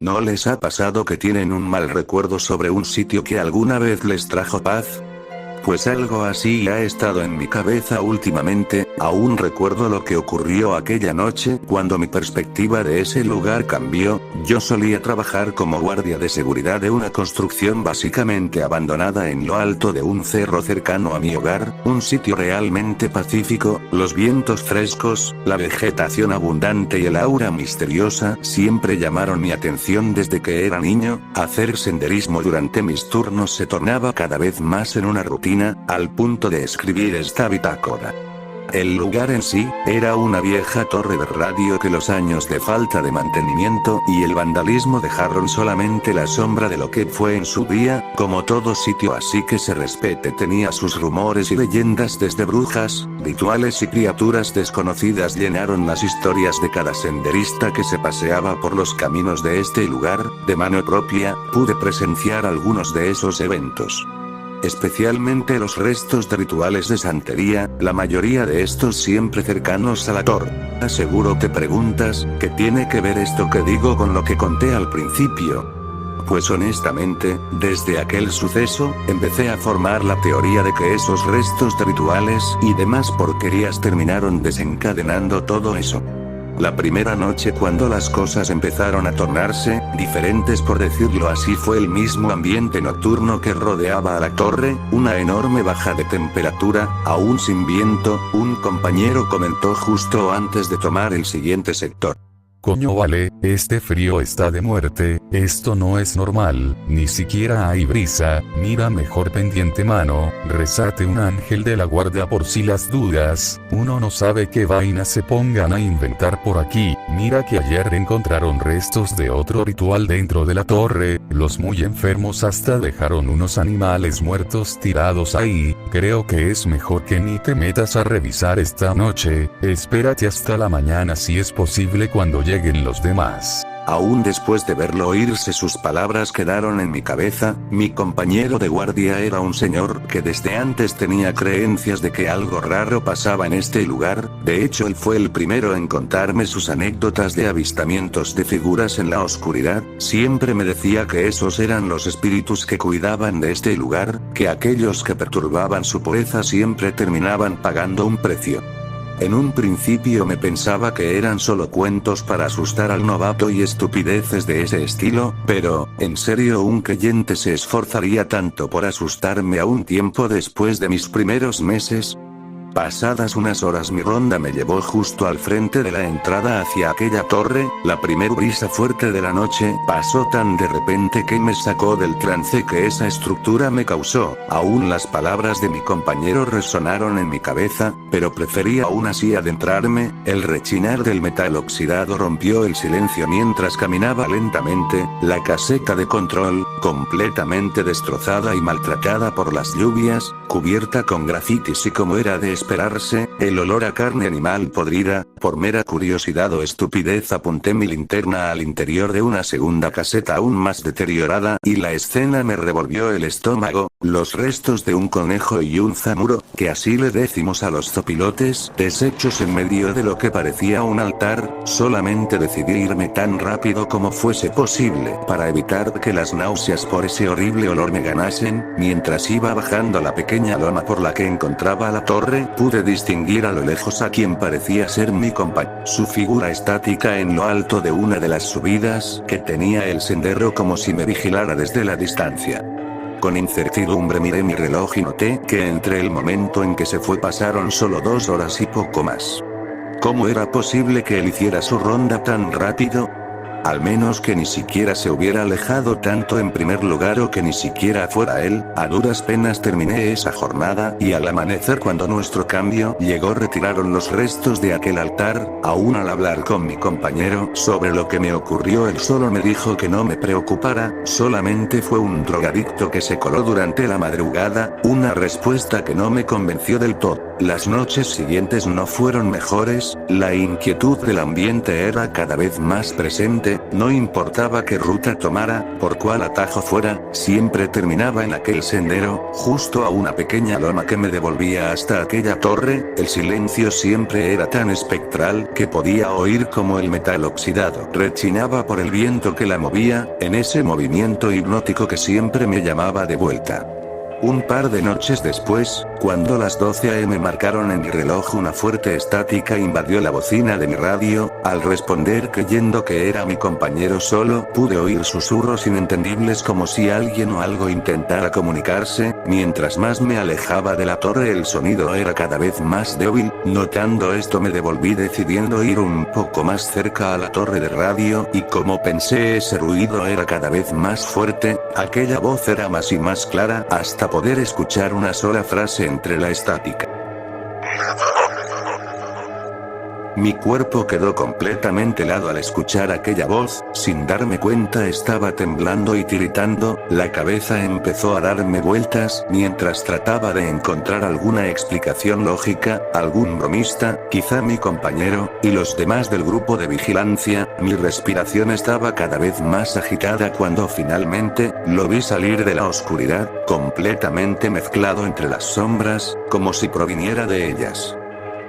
¿No les ha pasado que tienen un mal recuerdo sobre un sitio que alguna vez les trajo paz? Pues algo así ha estado en mi cabeza últimamente. Aún recuerdo lo que ocurrió aquella noche cuando mi perspectiva de ese lugar cambió. Yo solía trabajar como guardia de seguridad de una construcción básicamente abandonada en lo alto de un cerro cercano a mi hogar, un sitio realmente pacífico. Los vientos frescos, la vegetación abundante y el aura misteriosa siempre llamaron mi atención desde que era niño. Hacer senderismo durante mis turnos se tornaba cada vez más en una rutina, al punto de escribir esta bitácora. El lugar en sí, era una vieja torre de radio que los años de falta de mantenimiento y el vandalismo dejaron solamente la sombra de lo que fue en su día. Como todo sitio así que se respete tenía sus rumores y leyendas, desde brujas, rituales y criaturas desconocidas llenaron las historias de cada senderista que se paseaba por los caminos de este lugar. De mano propia, pude presenciar algunos de esos eventos. Especialmente los restos de rituales de santería, la mayoría de estos siempre cercanos a la torre. Seguro te preguntas, ¿qué tiene que ver esto que digo con lo que conté al principio? Pues honestamente, desde aquel suceso, empecé a formar la teoría de que esos restos de rituales y demás porquerías terminaron desencadenando todo eso. La primera noche cuando las cosas empezaron a tornarse diferentes, por decirlo así, fue el mismo ambiente nocturno que rodeaba a la torre, una enorme baja de temperatura, aún sin viento. Un compañero comentó justo antes de tomar el siguiente sector. Coño vale, este frío está de muerte, esto no es normal, ni siquiera hay brisa. Mira, mejor pendiente mano, rezate un ángel de la guardia por si las dudas, uno no sabe qué vainas se pongan a inventar por aquí. Mira que ayer encontraron restos de otro ritual dentro de la torre, los muy enfermos hasta dejaron unos animales muertos tirados ahí. Creo que es mejor que ni te metas a revisar esta noche, espérate hasta la mañana si es posible cuando lleguen los demás. Aún después de verlo irse, sus palabras quedaron en mi cabeza. Mi compañero de guardia era un señor que desde antes tenía creencias de que algo raro pasaba en este lugar. De hecho, él fue el primero en contarme sus anécdotas de avistamientos de figuras en la oscuridad. Siempre me decía que esos eran los espíritus que cuidaban de este lugar, que aquellos que perturbaban su pureza siempre terminaban pagando un precio. En un principio me pensaba que eran solo cuentos para asustar al novato y estupideces de ese estilo, pero, ¿en serio un creyente se esforzaría tanto por asustarme a un tiempo después de mis primeros meses? Pasadas unas horas mi ronda me llevó justo al frente de la entrada hacia aquella torre. La primer brisa fuerte de la noche pasó tan de repente que me sacó del trance que esa estructura me causó. Aún las palabras de mi compañero resonaron en mi cabeza, pero preferí aún así adentrarme. El rechinar del metal oxidado rompió el silencio mientras caminaba lentamente. La caseta de control, completamente destrozada y maltratada por las lluvias, cubierta con grafitis y, como era de esperarse, el olor a carne animal podrida. Por mera curiosidad o estupidez apunté mi linterna al interior de una segunda caseta aún más deteriorada, y la escena me revolvió el estómago. Los restos de un conejo y un zamuro, que así le decimos a los zopilotes, deshechos en medio de lo que parecía un altar. Solamente decidí irme tan rápido como fuese posible para evitar que las náuseas por ese horrible olor me ganasen. Mientras iba bajando la pequeña loma por la que encontraba la torre, pude distinguir a lo lejos a quien parecía ser mi compañero. Su figura estática en lo alto de una de las subidas que tenía el sendero, como si me vigilara desde la distancia. Con incertidumbre miré mi reloj y noté que entre el momento en que se fue pasaron solo 2 horas y poco más. ¿Cómo era posible que él hiciera su ronda tan rápido? Al menos que ni siquiera se hubiera alejado tanto en primer lugar, o que ni siquiera fuera él. A duras penas terminé esa jornada, y al amanecer, cuando nuestro cambio llegó, retiraron los restos de aquel altar. Aún al hablar con mi compañero sobre lo que me ocurrió, él solo me dijo que no me preocupara, solamente fue un drogadicto que se coló durante la madrugada. Una respuesta que no me convenció del todo. Las noches siguientes no fueron mejores, la inquietud del ambiente era cada vez más presente Finalmente, no importaba qué ruta tomara, por cuál atajo fuera, siempre terminaba en aquel sendero, justo a una pequeña loma que me devolvía hasta aquella torre. El silencio siempre era tan espectral que podía oír como el metal oxidado rechinaba por el viento que la movía, en ese movimiento hipnótico que siempre me llamaba de vuelta. Un par de noches después, cuando las 12 AM marcaron en mi reloj, una fuerte estática invadió la bocina de mi radio. Al responder creyendo que era mi compañero, solo pude oír susurros inentendibles como si alguien o algo intentara comunicarse. Mientras más me alejaba de la torre, el sonido era cada vez más débil. Notando esto, me devolví decidiendo ir un poco más cerca a la torre de radio, y como pensé ese ruido era cada vez más fuerte, aquella voz era más y más clara, hasta poder escuchar una sola frase entre la estática. Mi cuerpo quedó completamente helado al escuchar aquella voz. Sin darme cuenta estaba temblando y tiritando, la cabeza empezó a darme vueltas mientras trataba de encontrar alguna explicación lógica, algún bromista, quizá mi compañero, y los demás del grupo de vigilancia. Mi respiración estaba cada vez más agitada cuando finalmente lo vi salir de la oscuridad, completamente mezclado entre las sombras, como si proviniera de ellas.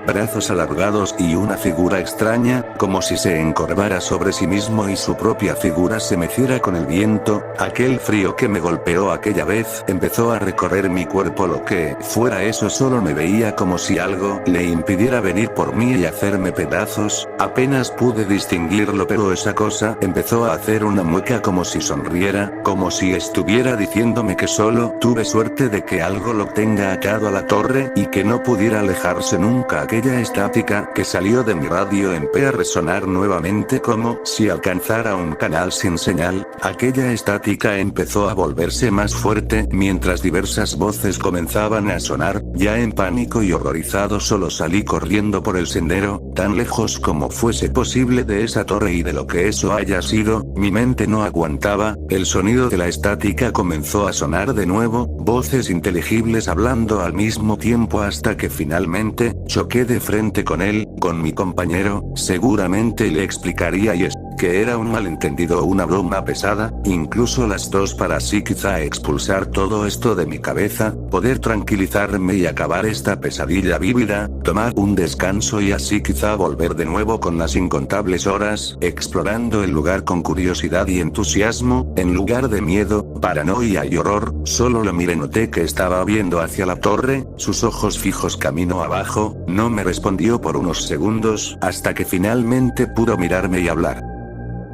Brazos alargados y una figura extraña, como si se encorvara sobre sí mismo y su propia figura se meciera con el viento. Aquel frío que me golpeó aquella vez empezó a recorrer mi cuerpo. Lo que fuera eso, solo me veía como si algo le impidiera venir por mí y hacerme pedazos. Apenas pude distinguirlo, pero esa cosa empezó a hacer una mueca como si sonriera, como si estuviera diciéndome que solo tuve suerte de que algo lo tenga atado a la torre y que no pudiera alejarse nunca. Aquella estática que salió de mi radio empezó a resonar nuevamente como si alcanzara un canal sin señal. Aquella estática empezó a volverse más fuerte mientras diversas voces comenzaban a sonar. Ya en pánico y horrorizado, solo salí corriendo por el sendero, tan lejos como fuese posible de esa torre y de lo que eso haya sido. Mi mente no aguantaba. El sonido de la estática comenzó a sonar de nuevo, voces inteligibles hablando al mismo tiempo, hasta que finalmente choqué de frente con él, con mi compañero. Seguramente le explicaría y es que era un malentendido o una broma pesada, incluso las dos, para así quizá expulsar todo esto de mi cabeza, poder tranquilizarme y acabar esta pesadilla vívida, tomar un descanso y así quizá volver de nuevo con las incontables horas, explorando el lugar con curiosidad y entusiasmo, en lugar de miedo, paranoia y horror. Solo lo miré, noté que estaba viendo hacia la torre, sus ojos fijos camino abajo. No me respondió por unos segundos, hasta que finalmente pudo mirarme y hablar.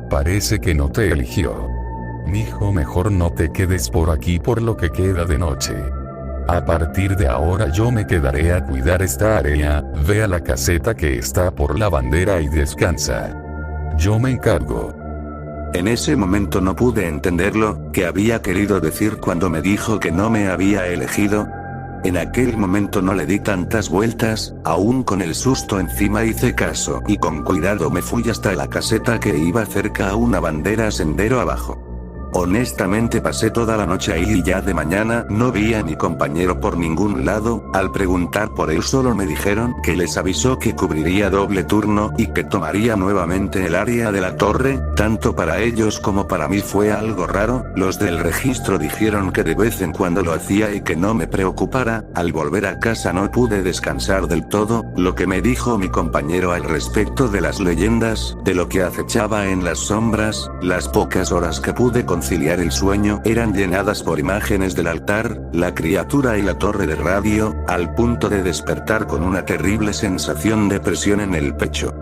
Parece que no te eligió. Mijo, mejor no te quedes por aquí por lo que queda de noche. A partir de ahora yo me quedaré a cuidar esta área. Ve a la caseta que está por la bandera y descansa. Yo me encargo. En ese momento no pude entenderlo, qué había querido decir cuando me dijo que no me había elegido. En aquel momento no le di tantas vueltas, aún con el susto encima hice caso y con cuidado me fui hasta la caseta que iba cerca a una bandera sendero abajo. Honestamente pasé toda la noche ahí y ya de mañana no vi a mi compañero por ningún lado. Al preguntar por él solo me dijeron que les avisó que cubriría doble turno y que tomaría nuevamente el área de la torre. Tanto para ellos como para mí fue algo raro. Los del registro dijeron que de vez en cuando lo hacía y que no me preocupara. Al volver a casa no pude descansar del todo. Lo que me dijo mi compañero al respecto de las leyendas, de lo que acechaba en las sombras, las pocas horas que pude conciliar el sueño eran llenadas por imágenes del altar, la criatura y la torre de radio, al punto de despertar con una terrible sensación de presión en el pecho.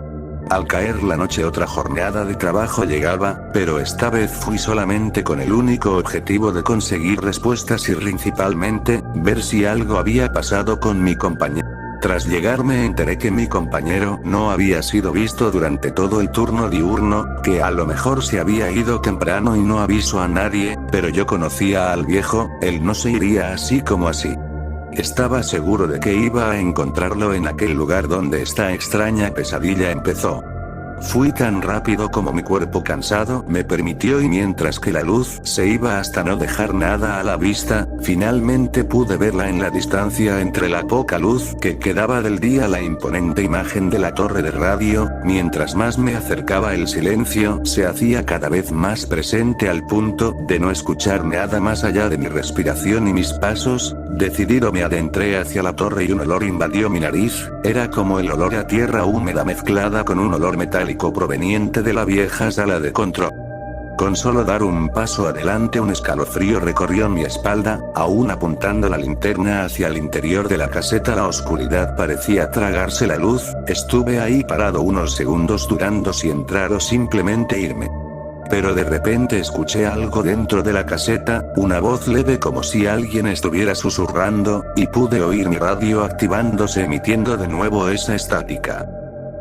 Al caer la noche otra jornada de trabajo llegaba, pero esta vez fui solamente con el único objetivo de conseguir respuestas y principalmente, ver si algo había pasado con mi compañero. Tras llegar me enteré que mi compañero no había sido visto durante todo el turno diurno, que a lo mejor se había ido temprano y no avisó a nadie, pero yo conocía al viejo, él no se iría así como así. Estaba seguro de que iba a encontrarlo en aquel lugar donde esta extraña pesadilla empezó. Fui tan rápido como mi cuerpo cansado me permitió y mientras que la luz se iba hasta no dejar nada a la vista, finalmente pude verla en la distancia entre la poca luz que quedaba del día la imponente imagen de la torre de radio, mientras más me acercaba el silencio se hacía cada vez más presente al punto de no escuchar nada más allá de mi respiración y mis pasos. Decidido me adentré hacia la torre y un olor invadió mi nariz, era como el olor a tierra húmeda mezclada con un olor metálico proveniente de la vieja sala de control. Con solo dar un paso adelante un escalofrío recorrió mi espalda, aún apuntando la linterna hacia el interior de la caseta la oscuridad parecía tragarse la luz, estuve ahí parado unos segundos dudando si entrar o simplemente irme. Pero de repente escuché algo dentro de la caseta, una voz leve como si alguien estuviera susurrando, y pude oír mi radio activándose emitiendo de nuevo esa estática.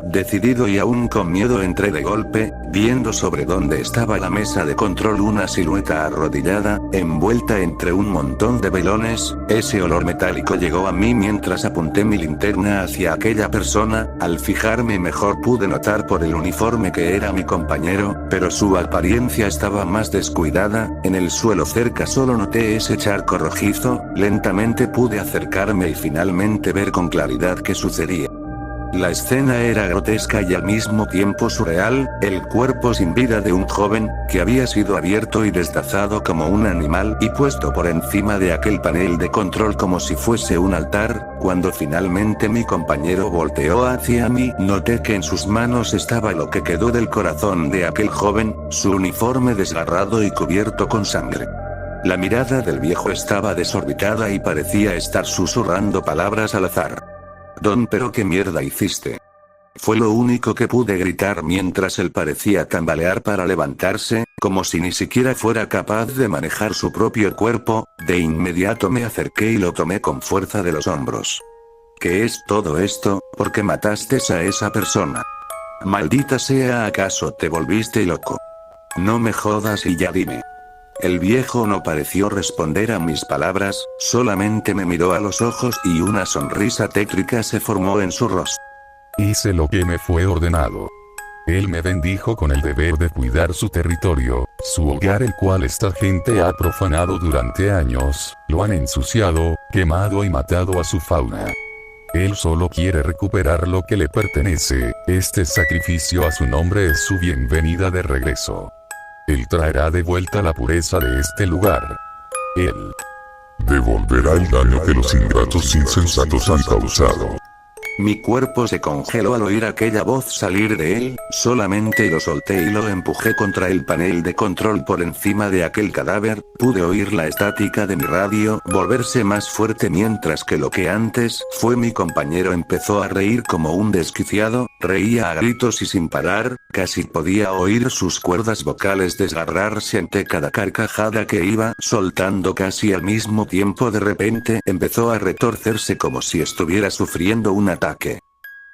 Decidido y aún con miedo entré de golpe, viendo sobre donde estaba la mesa de control una silueta arrodillada, envuelta entre un montón de velones. Ese olor metálico llegó a mí mientras apunté mi linterna hacia aquella persona. Al fijarme mejor pude notar por el uniforme que era mi compañero, pero su apariencia estaba más descuidada. En el suelo cerca solo noté ese charco rojizo. Lentamente pude acercarme y finalmente ver con claridad qué sucedía. La escena era grotesca y al mismo tiempo surreal, el cuerpo sin vida de un joven, que había sido abierto y destazado como un animal y puesto por encima de aquel panel de control como si fuese un altar. Cuando finalmente mi compañero volteó hacia mí, noté que en sus manos estaba lo que quedó del corazón de aquel joven, su uniforme desgarrado y cubierto con sangre. La mirada del viejo estaba desorbitada y parecía estar susurrando palabras al azar. Don, pero qué mierda hiciste. Fue lo único que pude gritar mientras él parecía tambalear para levantarse, como si ni siquiera fuera capaz de manejar su propio cuerpo. De inmediato me acerqué y lo tomé con fuerza de los hombros. ¿Qué es todo esto? ¿Por qué mataste a esa persona? Maldita sea, ¿acaso te volviste loco? No me jodas y ya dime. El viejo no pareció responder a mis palabras, solamente me miró a los ojos y una sonrisa tétrica se formó en su rostro. Hice lo que me fue ordenado. Él me bendijo con el deber de cuidar su territorio, su hogar, el cual esta gente ha profanado durante años, lo han ensuciado, quemado y matado a su fauna. Él solo quiere recuperar lo que le pertenece. Este sacrificio a su nombre es su bienvenida de regreso. Él traerá de vuelta la pureza de este lugar. Él devolverá el daño que los ingratos insensatos han causado. Mi cuerpo se congeló al oír aquella voz salir de él, solamente lo solté y lo empujé contra el panel de control por encima de aquel cadáver. Pude oír la estática de mi radio volverse más fuerte mientras que lo que antes fue mi compañero empezó a reír como un desquiciado, reía a gritos y sin parar, casi podía oír sus cuerdas vocales desgarrarse ante cada carcajada que iba soltando casi al mismo tiempo. De repente empezó a retorcerse como si estuviera sufriendo un ataque.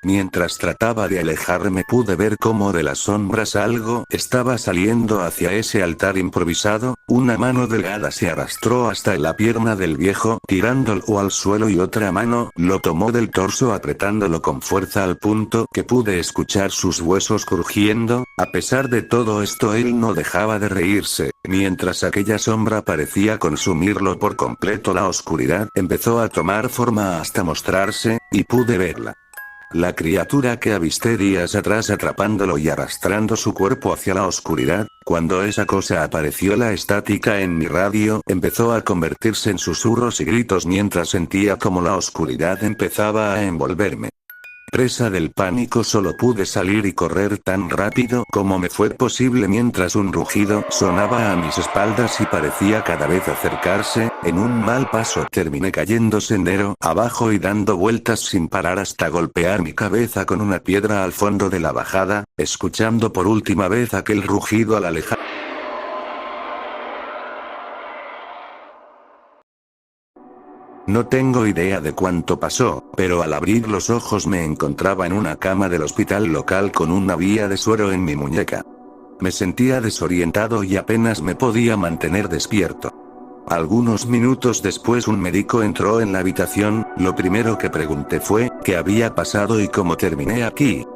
Mientras trataba de alejarme pude ver cómo de las sombras algo estaba saliendo hacia ese altar improvisado. Una mano delgada se arrastró hasta la pierna del viejo tirándolo al suelo y otra mano lo tomó del torso apretándolo con fuerza al punto que pude escuchar sus huesos crujiendo. A pesar de todo esto él no dejaba de reírse, mientras aquella sombra parecía consumirlo por completo. La oscuridad empezó a tomar forma hasta mostrarse, y pude verla. La criatura que avisté días atrás atrapándolo y arrastrando su cuerpo hacia la oscuridad. Cuando esa cosa apareció, la estática en mi radio empezó a convertirse en susurros y gritos mientras sentía como la oscuridad empezaba a envolverme. Presa del pánico solo pude salir y correr tan rápido como me fue posible mientras un rugido sonaba a mis espaldas y parecía cada vez acercarse. En un mal paso terminé cayendo sendero abajo y dando vueltas sin parar hasta golpear mi cabeza con una piedra al fondo de la bajada, escuchando por última vez aquel rugido al alejar. No tengo idea de cuánto pasó, pero al abrir los ojos me encontraba en una cama del hospital local con una vía de suero en mi muñeca. Me sentía desorientado y apenas me podía mantener despierto. Algunos minutos después un médico entró en la habitación. Lo primero que pregunté fue, ¿qué había pasado y cómo terminé aquí?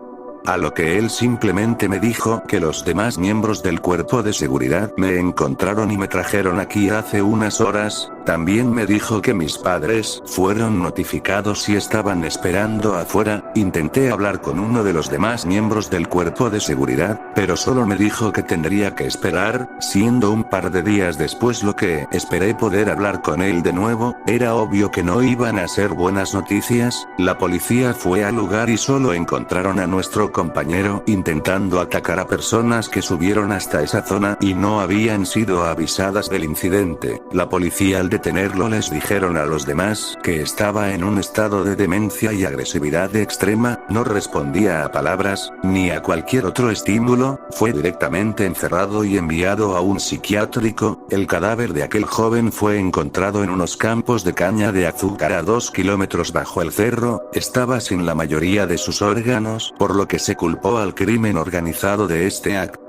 A lo que él simplemente me dijo que los demás miembros del cuerpo de seguridad me encontraron y me trajeron aquí hace unas horas. También me dijo que mis padres fueron notificados y estaban esperando afuera. Intenté hablar con uno de los demás miembros del cuerpo de seguridad, pero solo me dijo que tendría que esperar, siendo un par de días después lo que esperé poder hablar con él de nuevo. Era obvio que no iban a ser buenas noticias. La policía fue al lugar y solo encontraron a nuestro compañero intentando atacar a personas que subieron hasta esa zona y no habían sido avisadas del incidente. La policía al detenerlo les dijeron a los demás que estaba en un estado de demencia y agresividad extrema, no respondía a palabras, ni a cualquier otro estímulo, fue directamente encerrado y enviado a un psiquiátrico. El cadáver de aquel joven fue encontrado en unos campos de caña de azúcar a 2 kilómetros bajo el cerro, estaba sin la mayoría de sus órganos, por lo que se culpó al crimen organizado de este acto.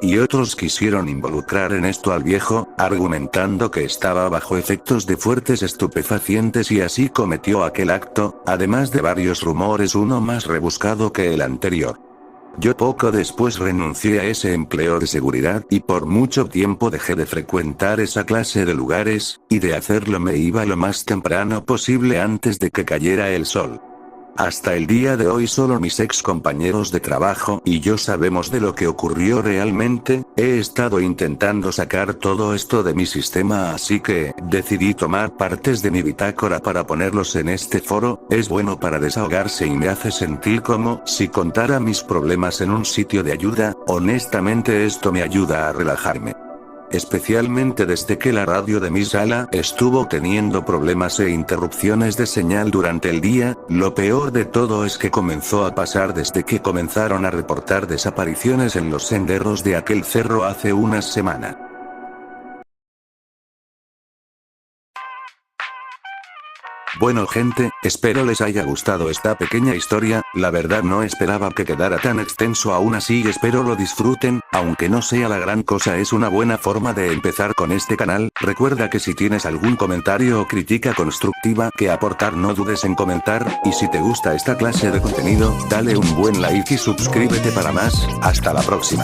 Y otros quisieron involucrar en esto al viejo, argumentando que estaba bajo efectos de fuertes estupefacientes y así cometió aquel acto, además de varios rumores, uno más rebuscado que el anterior. Yo poco después renuncié a ese empleo de seguridad y por mucho tiempo dejé de frecuentar esa clase de lugares, y de hacerlo me iba lo más temprano posible antes de que cayera el sol. Hasta el día de hoy solo mis ex compañeros de trabajo y yo sabemos de lo que ocurrió realmente. He estado intentando sacar todo esto de mi sistema, así que decidí tomar partes de mi bitácora para ponerlos en este foro. Es bueno para desahogarse y me hace sentir como si contara mis problemas en un sitio de ayuda. Honestamente esto me ayuda a relajarme. Especialmente desde que la radio de mi sala estuvo teniendo problemas e interrupciones de señal durante el día. Lo peor de todo es que comenzó a pasar desde que comenzaron a reportar desapariciones en los senderos de aquel cerro hace unas semanas. Bueno gente, espero les haya gustado esta pequeña historia. La verdad no esperaba que quedara tan extenso, aún así espero lo disfruten, aunque no sea la gran cosa, es una buena forma de empezar con este canal. Recuerda que si tienes algún comentario o crítica constructiva que aportar no dudes en comentar, y si te gusta esta clase de contenido, dale un buen like y suscríbete para más. Hasta la próxima.